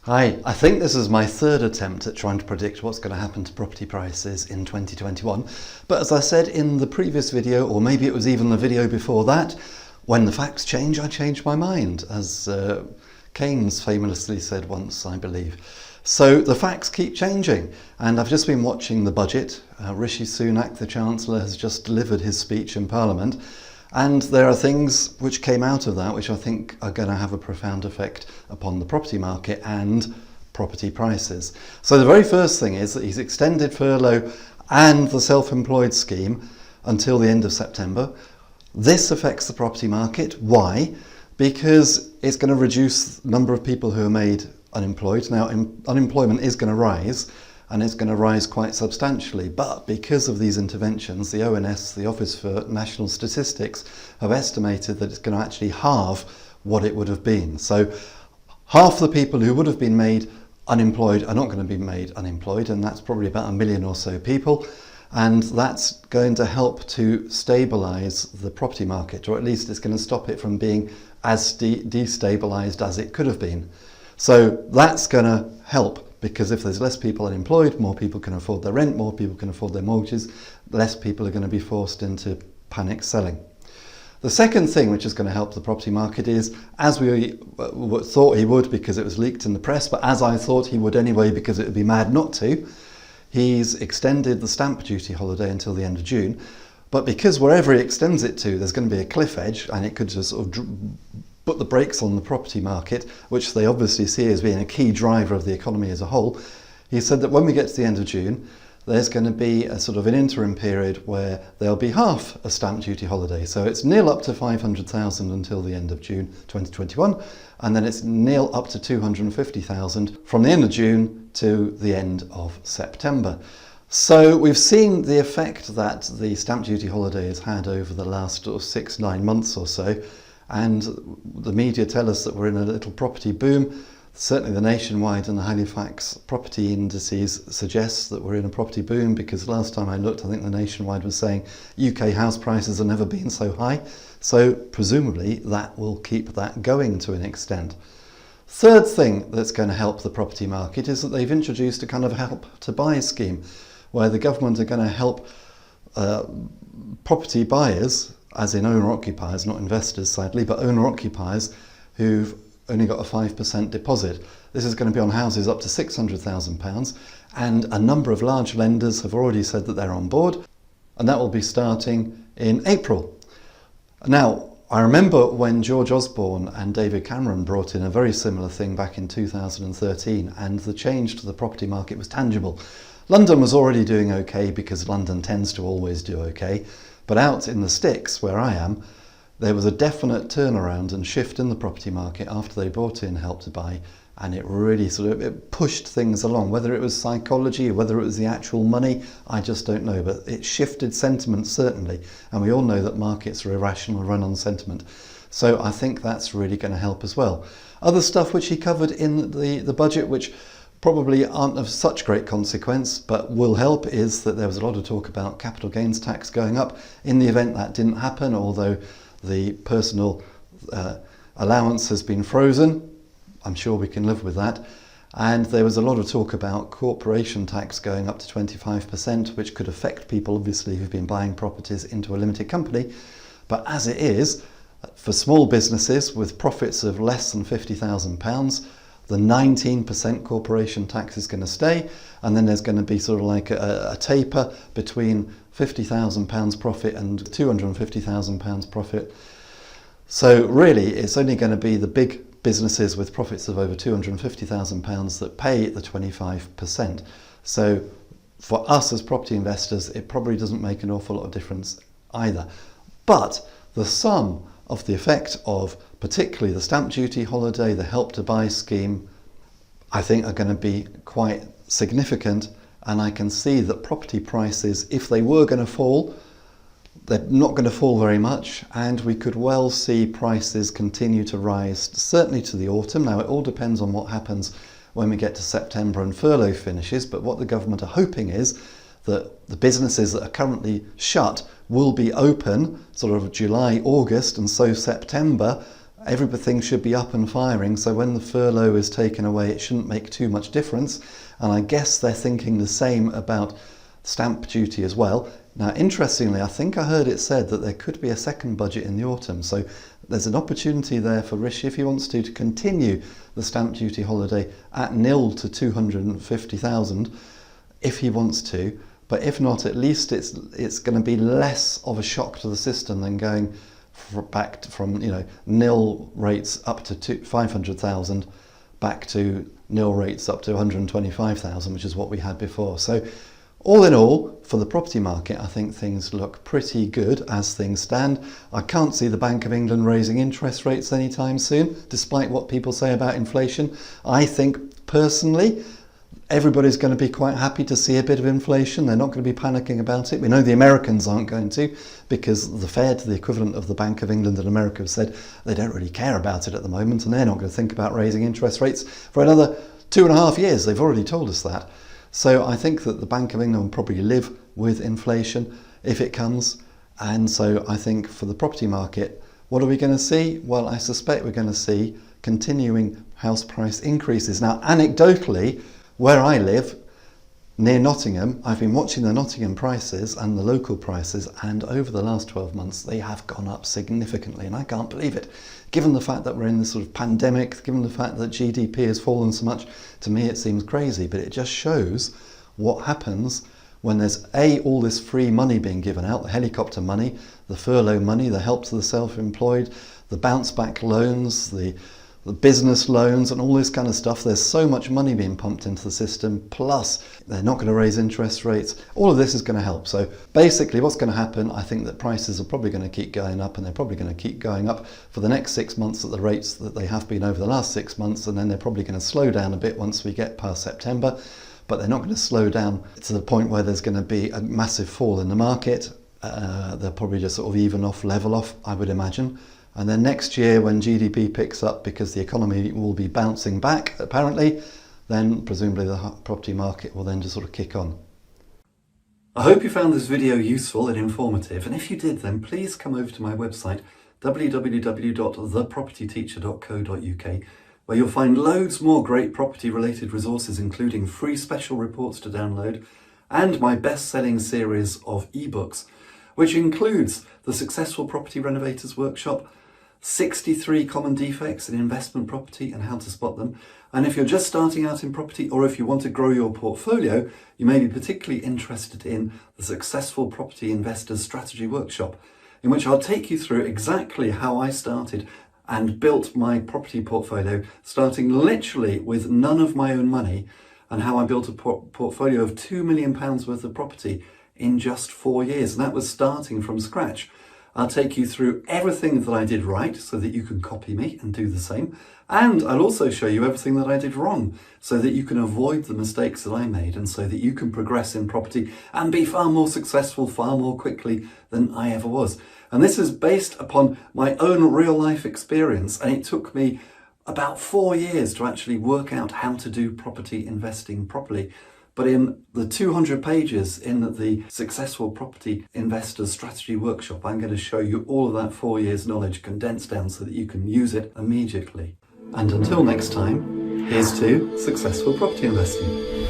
Hi, I think this is my third attempt at trying to predict what's going to happen to property prices in 2021. But as I said in the previous video, or maybe it was even the video before that, when the facts change, I change my mind, as Keynes famously said once, I believe. So the facts keep changing, and I've just been watching the budget. Rishi Sunak, the Chancellor, has just delivered his speech in Parliament. And there are things which came out of that which I think are going to have a profound effect upon the property market and property prices. So the very first thing is that he's extended furlough and the self-employed scheme until the end of September. This affects the property market. Why? Because it's going to reduce the number of people who are made unemployed. Now, unemployment is going to rise, and it's going to rise quite substantially. But because of these interventions, the ONS, the Office for National Statistics, have estimated that it's going to actually halve what it would have been. So half the people who would have been made unemployed are not going to be made unemployed, and that's probably about 1 million or so people. And that's going to help to stabilise the property market, or at least it's going to stop it from being as destabilised as it could have been. So that's going to help, because if there's less people unemployed, more people can afford their rent, more people can afford their mortgages, less people are going to be forced into panic selling. The second thing which is going to help the property market is, as we thought he would because it was leaked in the press, but as I thought he would anyway because it would be mad not to, he's extended the stamp duty holiday until the end of June. But because wherever he extends it to, there's going to be a cliff edge, and it could just sort of put the brakes on the property market, which they obviously see as being a key driver of the economy as a whole. He said that when we get to the end of June, there's going to be a sort of an interim period where there'll be half a stamp duty holiday. So it's nil up to 500,000 until the end of June 2021, and then it's nil up to 250,000 from the end of June to the end of September. So we've seen the effect that the stamp duty holiday has had over the last 6-9 months or so. And the media tell us that we're in a little property boom. Certainly the Nationwide and the Halifax property indices suggest that we're in a property boom, because last time I looked, I think the Nationwide was saying UK house prices have never been so high. So presumably that will keep that going to an extent. Third thing that's going to help the property market is that they've introduced a kind of help to buy scheme, where the government are going to help property buyers, as in owner-occupiers, not investors sadly, but owner-occupiers who've only got a 5% deposit. This is going to be on houses up to £600,000, and a number of large lenders have already said that they're on board, and that will be starting in April. Now, I remember when George Osborne and David Cameron brought in a very similar thing back in 2013, and the change to the property market was tangible. London was already doing okay, because London tends to always do okay. But out in the sticks, where I am, there was a definite turnaround and shift in the property market after they brought in Help to Buy, and it really it pushed things along. Whether it was psychology or whether it was the actual money, I just don't know, but it shifted sentiment certainly, and we all know that markets are irrational, run on sentiment. So I think that's really going to help as well. Other stuff which he covered in the budget, which probably aren't of such great consequence but will help, is that there was a lot of talk about capital gains tax going up. In the event that didn't happen, although the personal allowance has been frozen, I'm sure we can live with that. And there was a lot of talk about corporation tax going up to 25%, which could affect people obviously who've been buying properties into a limited company. But as it is, for small businesses with profits of less than £50,000, the 19% corporation tax is going to stay, and then there's going to be sort of like a taper between £50,000 profit and £250,000 profit. So really, it's only going to be the big businesses with profits of over £250,000 that pay the 25%. So for us as property investors, it probably doesn't make an awful lot of difference either. But the sum of the effect of particularly the stamp duty holiday, the Help to Buy scheme, I think are going to be quite significant, and I can see that property prices, if they were going to fall, they're not going to fall very much, and we could well see prices continue to rise, certainly to the autumn. Now, it all depends on what happens when we get to September and furlough finishes, but what the government are hoping is that the businesses that are currently shut will be open sort of July, August, and so September everything should be up and firing, so when the furlough is taken away it shouldn't make too much difference. And I guess they're thinking the same about stamp duty as well. Now interestingly, I think I heard it said that there could be a second budget in the autumn, so there's an opportunity there for Rishi, if he wants to continue the stamp duty holiday at nil to 250,000 if he wants to. But if not, at least it's going to be less of a shock to the system than going back from nil rates up to 500,000 back to nil rates up to 125,000, which is what we had before. So all in all, for the property market, I think things look pretty good as things stand. I can't see the Bank of England raising interest rates anytime soon, despite what people say about inflation. I think personally, everybody's going to be quite happy to see a bit of inflation. They're not going to be panicking about it. We know the Americans aren't going to, because the Fed, the equivalent of the Bank of England in America, have said they don't really care about it at the moment, and they're not going to think about raising interest rates for another 2.5 years. They've already told us that. So I think that the Bank of England will probably live with inflation if it comes. And so I think for the property market, what are we going to see? Well, I suspect we're going to see continuing house price increases. Now, anecdotally, where I live, near Nottingham, I've been watching the Nottingham prices and the local prices, and over the last 12 months, they have gone up significantly, and I can't believe it. Given the fact that we're in this sort of pandemic, given the fact that GDP has fallen so much, to me it seems crazy, but it just shows what happens when there's all this free money being given out, the helicopter money, the furlough money, the help to the self-employed, the bounce back loans, the business loans and all this kind of stuff. There's so much money being pumped into the system, plus they're not going to raise interest rates. All of this is going to help. So basically what's going to happen, I think that prices are probably going to keep going up, and they're probably going to keep going up for the next 6 months at the rates that they have been over the last 6 months, and then they're probably going to slow down a bit once we get past September, but they're not going to slow down to the point where there's going to be a massive fall in the market. They'll probably just sort of even off, level off, I would imagine. And then next year, when GDP picks up, because the economy will be bouncing back, apparently, then presumably the property market will then just sort of kick on. I hope you found this video useful and informative, and if you did, then please come over to my website, www.thepropertyteacher.co.uk, where you'll find loads more great property-related resources, including free special reports to download, and my best-selling series of ebooks, which includes the Successful Property Renovators Workshop, 63 common defects in investment property and how to spot them. And if you're just starting out in property, or if you want to grow your portfolio, you may be particularly interested in the Successful Property Investors Strategy Workshop, in which I'll take you through exactly how I started and built my property portfolio, starting literally with none of my own money, and how I built a portfolio of £2 million worth of property in just 4 years. And that was starting from scratch. I'll take you through everything that I did right so that you can copy me and do the same. And I'll also show you everything that I did wrong so that you can avoid the mistakes that I made, and so that you can progress in property and be far more successful far more quickly than I ever was. And this is based upon my own real life experience, and it took me about 4 years to actually work out how to do property investing properly. But in the 200 pages in the Successful Property Investors Strategy Workshop, I'm going to show you all of that 4 years knowledge condensed down so that you can use it immediately. And until next time, here's to successful property investing.